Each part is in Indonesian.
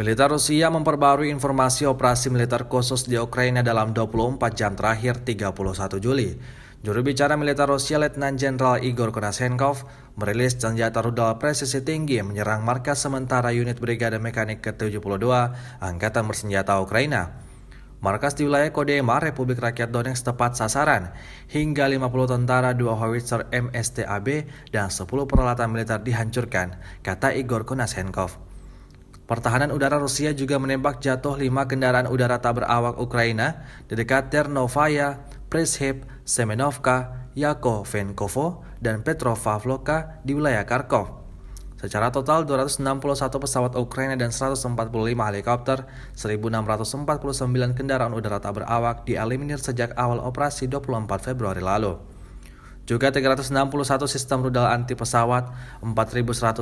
Militer Rusia memperbarui informasi operasi militer khusus di Ukraina dalam 24 jam terakhir 31 Juli. Juru bicara militer Rusia Letnan Jenderal Igor Konashenkov merilis senjata rudal presisi tinggi menyerang markas sementara unit Brigade Mekanik ke-72 Angkatan Bersenjata Ukraina. Markas di wilayah Kodeima, Republik Rakyat Donetsk tepat sasaran. Hingga 50 tentara, 2 howitzer MSTAB, dan 10 peralatan militer dihancurkan, kata Igor Konashenkov. Pertahanan udara Rusia juga menembak jatuh 5 kendaraan udara tak berawak Ukraina di dekat Ternovaya, Prishep, Semenovka, Yakovenkovo, dan Petropavlovka di wilayah Kharkov. Secara total 261 pesawat Ukraina dan 145 helikopter, 1.649 kendaraan udara tak berawak dieliminir sejak awal operasi 24 Februari lalu. Juga 361 sistem rudal anti pesawat, 4.195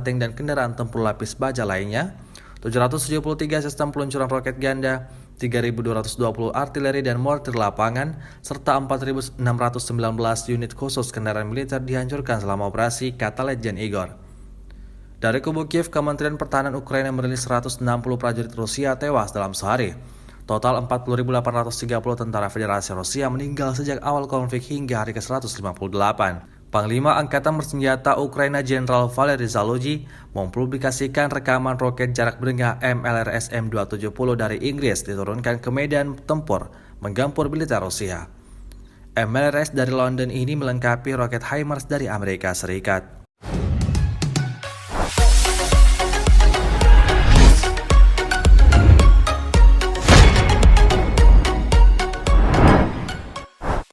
tank dan kendaraan tempur lapis baja lainnya, 773 sistem peluncuran roket ganda, 3.220 artileri dan mortir lapangan, serta 4.619 unit khusus kendaraan militer dihancurkan selama operasi, kata Letjen Igor. Dari kubu Kiev, Kementerian Pertahanan Ukraina merilis 160 prajurit Rusia tewas dalam sehari. Total 40.830 tentara Federasi Rusia meninggal sejak awal konflik hingga hari ke-158. Panglima Angkatan Bersenjata Ukraina Jenderal Valery Zaluzhy mempublikasikan rekaman roket jarak menengah MLRS M270 dari Inggris diturunkan ke medan tempur menggempur militer Rusia. MLRS dari London ini melengkapi roket HIMARS dari Amerika Serikat.